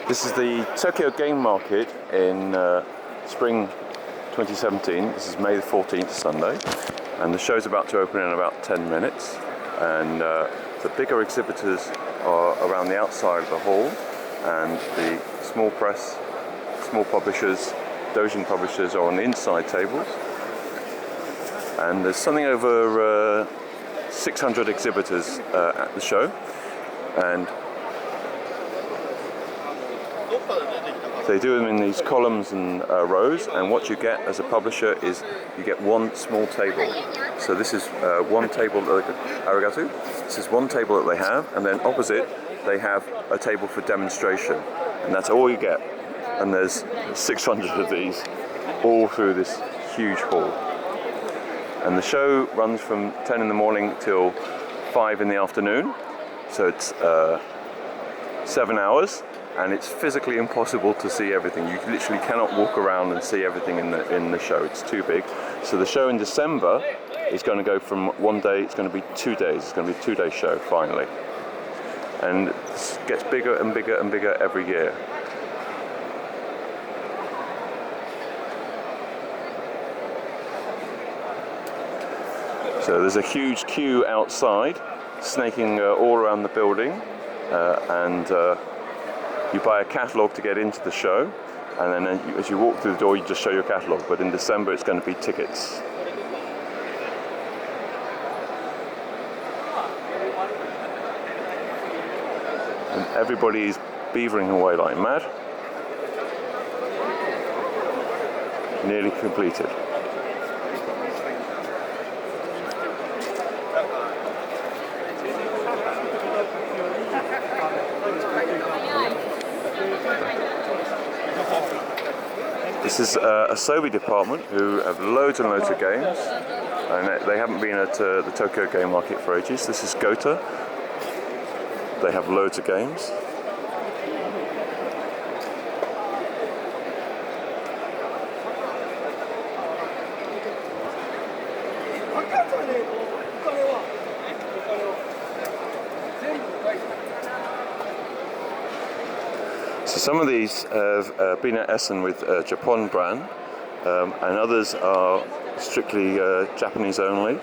This is the Tokyo Game Market in spring 2017. This is May the 14th, Sunday, and the show's about to open in about 10 minutes. And the bigger exhibitors are around the outside of the hall, and the small press, small publishers, doujin publishers are on the inside tables. And there's something over 600 exhibitors at the show, and they do them in these columns and rows, and what you get as a publisher is you get one small table. So this is one table, arigato. This is one table that they have, and then opposite they have a table for demonstration, and that's all you get. And there's 600 of these all through this huge hall. And the show runs from 10 in the morning till 5 in the afternoon, so it's 7 hours. And it's physically impossible to see everything. You literally cannot walk around and see everything in the show. It's too big. So the show in December is going to go from one day, it's going to be 2 days. It's going to be a 2-day show finally. And it gets bigger and bigger and bigger every year. So there's a huge queue outside, snaking all around the building, and you buy a catalogue to get into the show, and then as you walk through the door you just show your catalogue, but in December it's going to be tickets. And everybody's beavering away like mad. Nearly completed. This is a Sobi department who have loads and loads of games, and they haven't been at the Tokyo Game Market for ages. This is Gota. They have loads of games. So some of these have been at Essen with Japan brand, and others are strictly Japanese only.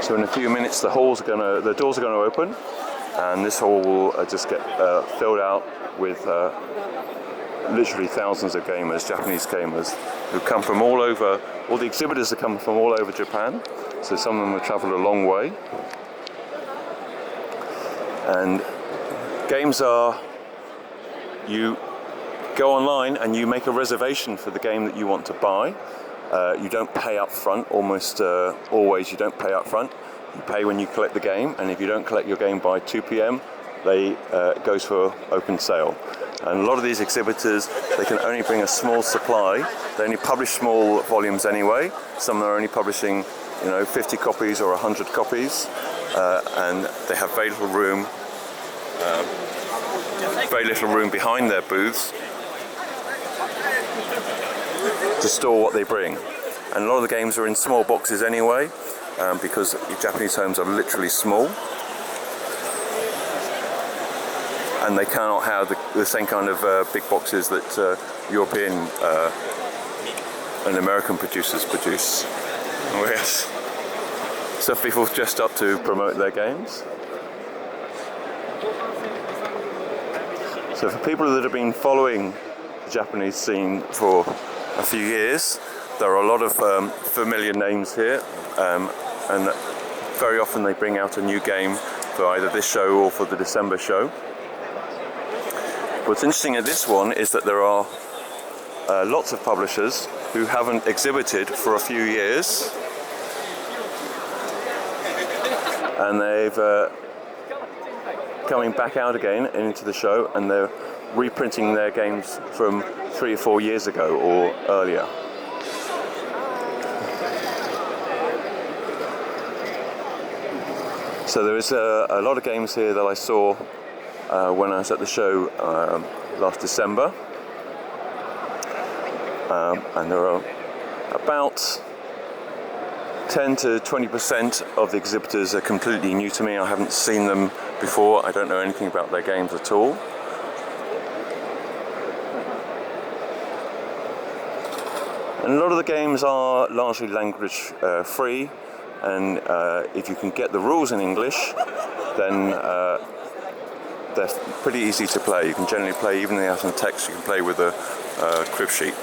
So in a few minutes the doors are going to open, and this hall will just get filled out with literally thousands of gamers, Japanese gamers, who come from all over. All the exhibitors have come from all over Japan, so some of them have travelled a long way. And games are, you go online and you make a reservation for the game that you want to buy. You don't pay up front, almost always you don't pay up front. You pay when you collect the game, and if you don't collect your game by 2 p.m, it goes for open sale. And a lot of these exhibitors, they can only bring a small supply. They only publish small volumes anyway. Some are only publishing, 50 copies or 100 copies, and they have very little room behind their booths to store what they bring. And a lot of the games are in small boxes anyway, because Japanese homes are literally small, and they cannot have the same kind of big boxes that European and American producers produce. Oh yes. So people dressed up to promote their games. So for people that have been following the Japanese scene for a few years, there are a lot of familiar names here, and very often they bring out a new game for either this show or for the December show. What's interesting at this one is that there are lots of publishers who haven't exhibited for a few years, and they've coming back out again into the show, and they're reprinting their games from 3 or 4 years ago or earlier. So there is a lot of games here that I saw when I was at the show last December. And there are about 10 to 20% of the exhibitors are completely new to me. I haven't seen them before. I don't know anything about their games at all. And a lot of the games are largely language free, and if you can get the rules in English, then they're pretty easy to play. You can generally play, even if they have some text, you can play with a crib sheet.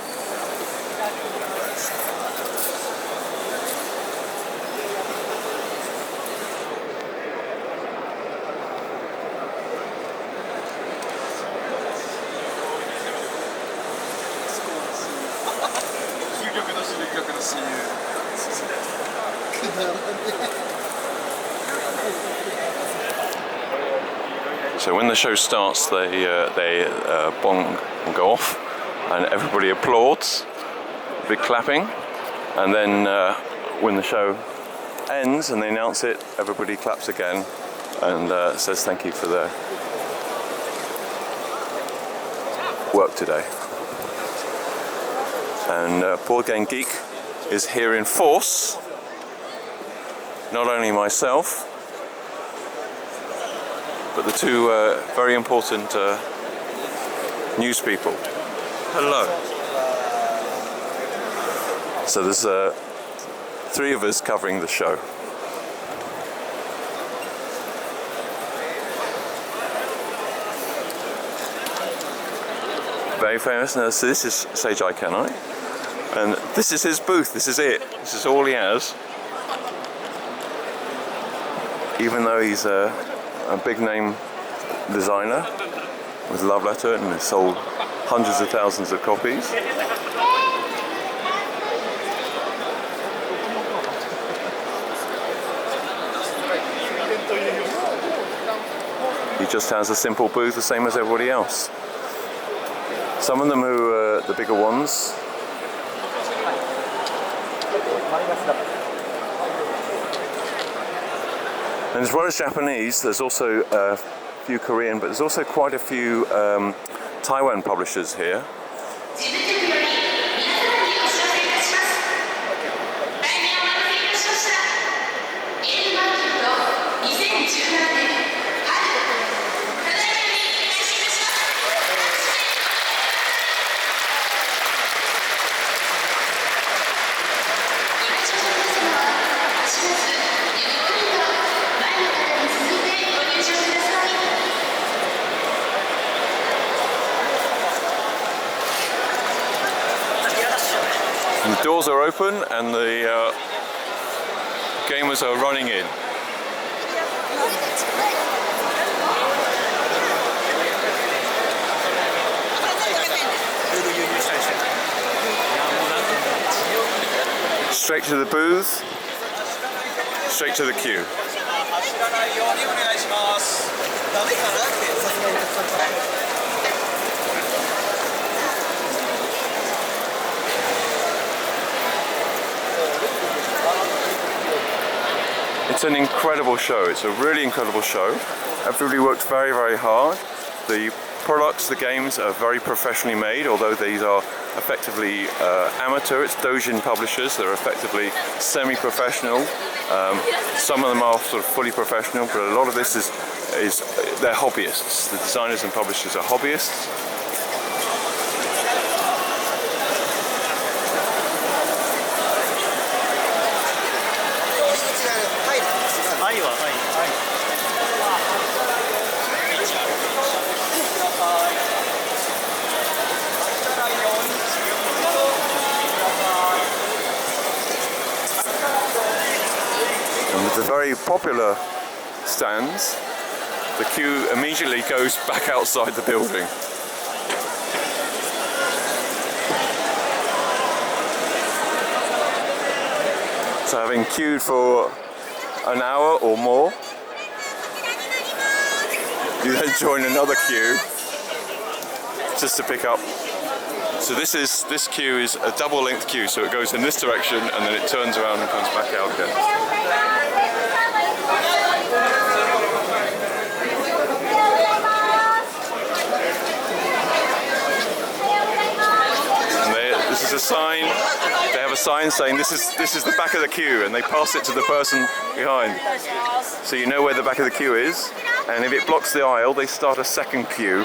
So when the show starts, they bong go off, and everybody applauds, big clapping, and then when the show ends and they announce it, everybody claps again and says thank you for their work today. And Board Game Geek is here in force. Not only myself, but the two very important news people. Hello. So there's 3 of us covering the show. Very famous. Now, so this is Seijai Kanai, and this is his booth. This is it. This is all he has. Even though he's a big name designer with Love Letter and has sold hundreds of thousands of copies. He just has a simple booth, the same as everybody else. Some of them who are the bigger ones. And as well as Japanese, there's also a few Korean, but there's also quite a few Taiwan publishers here. The doors are open and the gamers are running in. Straight to the booth, straight to the queue. It's an incredible show. It's a really incredible show. Everybody worked very, very hard. The products, the games are very professionally made, although these are effectively amateur. It's doujin publishers. They're effectively semi-professional. Some of them are sort of fully professional, but a lot of this is they're hobbyists. The designers and publishers are hobbyists. And with the very popular stands, the queue immediately goes back outside the building. So having queued for an hour or more, you then join another queue just to pick up. So this queue is a double length queue, so it goes in this direction and then it turns around and comes back out again. sign. They have a sign saying this is the back of the queue, and they pass it to the person behind. So you know where the back of the queue is, and if it blocks the aisle, they start a second queue.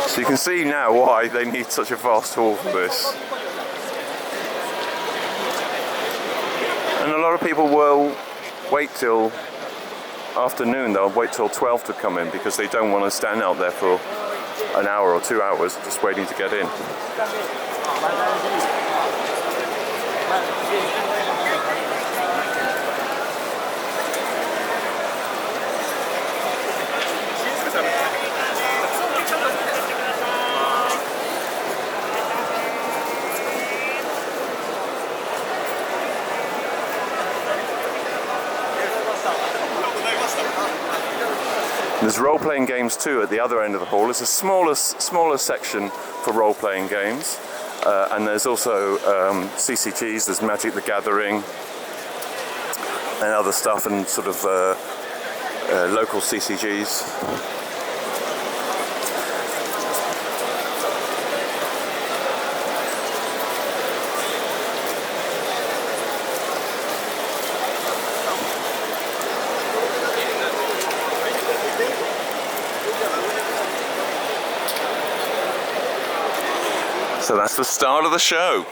So you can see now why they need such a vast hall for this. And a lot of people will wait till afternoon, they'll wait till 12 to come in because they don't want to stand out there for an hour or 2 hours just waiting to get in. There's role-playing games too at the other end of the hall. It's a smaller section for role-playing games, and there's also CCGs. There's Magic the Gathering and other stuff, and sort of local CCGs. So that's the start of the show.